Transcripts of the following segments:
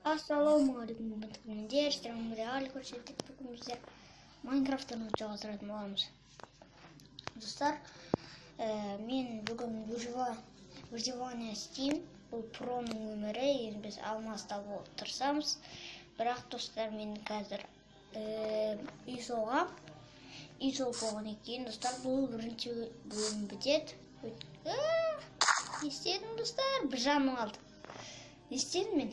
Ассалаумағалейкум бітімдер, реаль көрсеттік бүгін біздер Майнкрафттан жалғастыратын боламыз. Достар, мен бүгін выживание істеймін. Бұл проның өмірі, енді біз алмаста болып тұрсамыз. Бірақ достар, мен қазір үй солғам. Үй сол болған екен, достар, бұл бірінші бөлім бітеді. Не істедім, достар? Bir жаным қалды. Не істедім мен?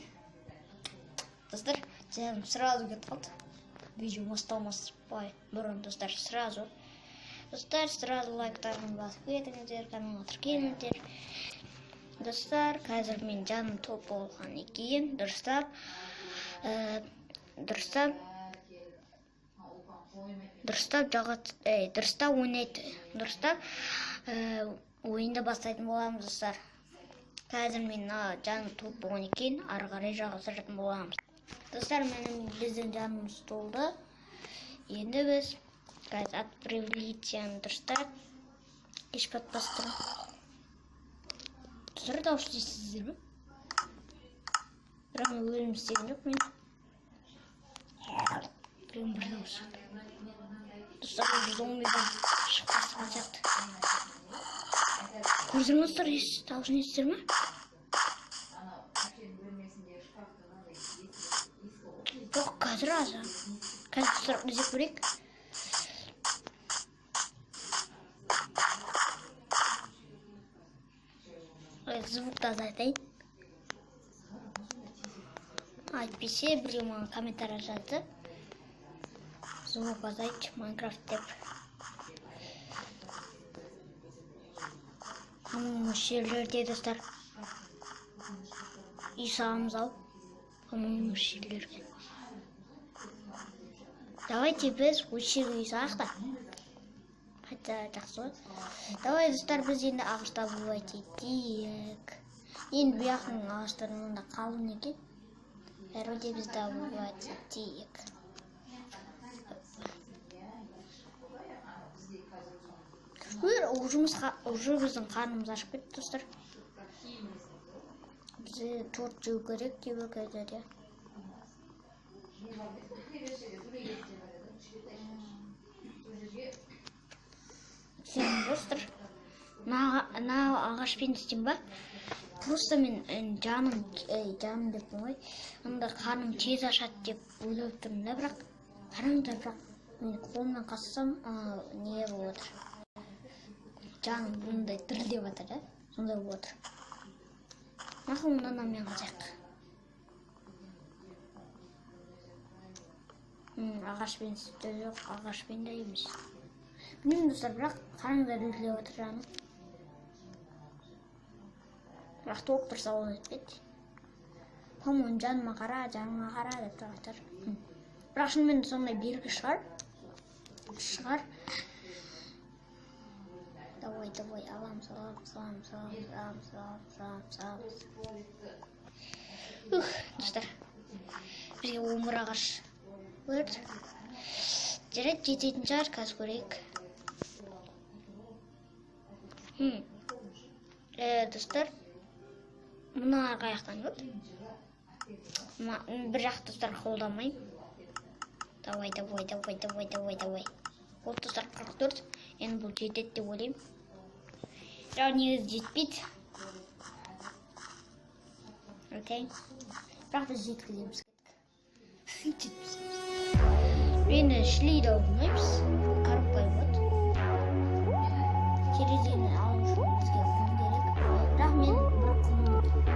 Достар, жаным сразу кетіп қалды. Видео басталмай бұрын, достар, сразу. Достар, сразу лайктарын басып кетіңіздер, каналға тіркеліңіздер. Достар, қазір мен жаным топ болған екен. Достар, ойнайды. Достар, ойынды бастайтын боламыз, достар. Қазір мен жаным топ болған екен, ары қарай жалғастыратын боламыз. Достар, біздің жанымыз толды. Енді біз қазір отправлениені дұрыстап, еш батпастырым. Достар, дауыс естісіздер ме? Бірақ мен өлім істеген жоқ мен. Прям бір дауыс. Достар, бұл зомбидан шықпасыған сияқты. Көрдіңіздер ме, достар, дауысын естісіздер ме? Жоқ, қазір азы. Қазір достар, іздеп көрейік. Звукты азайтайын. Айтпесе, біреу маған комментария жазды. Звук азайт, Майнкрафт деп. Мөлшерлерде, достар. Үй саламыз ау. Мөлшерлерге. Давайте біз өшір үй салайық та. Хотя жақсы ғой. Давай, достар, біз енді ағашта бұрбайт етейік. Енді бұяқтың ағаштарында қалын екен. Әріде бізді бұрбайт етейік. Уже біздің қарнымыз ашып кетті, достар. Бізде торт жеу керек деп өкәдер. Достар, мына ағашпен істейм ба? Просто мен жаным деп қоймай, онда қарным тез ашады деп ойлап тұрмын да, бірақ қараңдар, бірақ мен қолымнан қассам, не болып отыр? Жаным бұндай дірілдеп жатыр да, сондай болып отыр. Нақыл мұндан мен қазақ. Ағашпен істі жоқ, ағашпен де емес. Білмеймін, достар, бірақ қараңдар дірілдеп отыр жаным. Бірақ толып тұрса ол етпеді. Оның жаныма қара, жаныма қара деп тұрғатыр. Бірақ шынымен сондай белгі шығар. Давай, аламыз. Достар, бізге өмір ағаш өрт. Жарайды, жететін шығар, қазір көрейік. Достар, мұны арғы аяқтан көт. Бір жақ, достар, қолдамайым. Давай. Ол, достар, 44. Енді бұл жетеді деп ойлайым. Бірақ негізі жетпейді. Окей. Бірақ біз жеткіземіз. Мені шлейді алмаймыз. Қарып қоймады. Терезені алу үшін бізге құм керек. Бірақ мен бір құм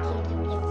жерді білемін.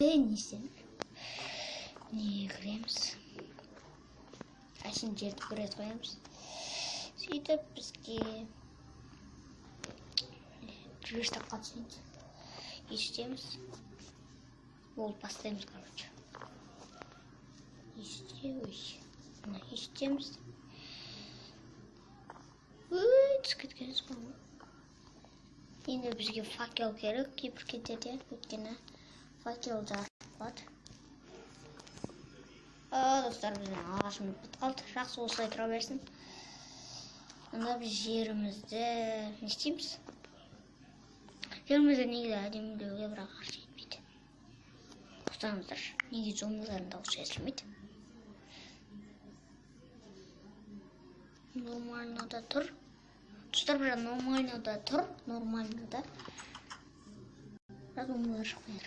не істейміз. Не кіреміз. Әшін жерді бір рет қоямыз. Сөйтіп бізге жүріс таққа түсеміз. Естеміз. Болып бастаймыз, короче. Естеміз. Түсіп кеткеніз болу. Енді бізге факел керек кейбір кетерде, өйткені факел жарық болады. Достар, біздің ағашымыз бітіп қалды. Жақсы осылай тұра берсін. Онда біз жерімізді не істейміз? Жерімізді негізі әдемілеуге бірақ қарсы етпейді. Ұстаңыздар, негізі зомбилардың дауысы естілмейді. Нормальнода тұр. Достар, бірақ нормальнода тұр. Нормальнода. Бірақ зомбилар шықпайыр.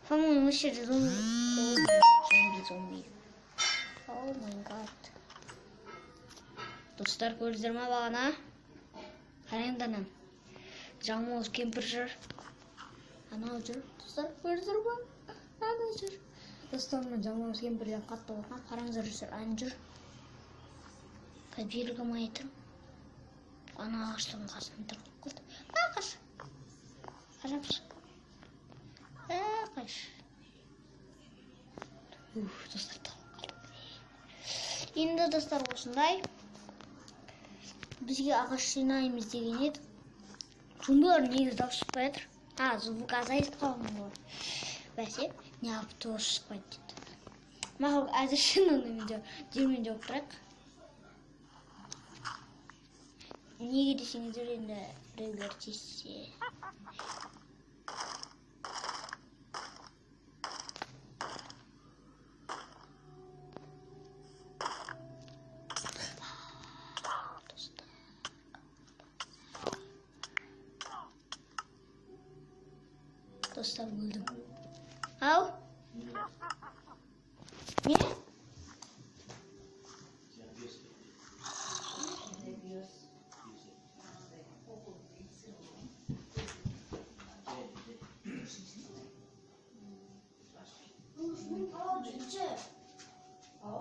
По-моему, вообще зомби. О май гад. Достар, көрдіңіздер ме бағана? Қараңдар анан. Жамауыз кемпір жүр. Анау жүр. Достар, көрдіңіздер ме? Анау жүр. Достар, мына жамауыз кемпірден қатты болған. Қараңыздар жүр, ан жүр. Белгім айтырым. Ана ағаштың қасынан тұрып қалды. Қаш. Қашапшы. Қаш. Достар, талып қалды. Енді достар, осындай. Бізге ағаш жинаймыз деген еді. Зомбилар негізі дауыс шықпай жатыр. Звук азайып қалған ғой. Бәсе, неғып дауыс шықпайды деді. Мақұл, әзір шынымен жермен жауып тұрайық. Неге десеңіздер, енді біреулер тиіссе. Dostlar, buldum. Al. Ne?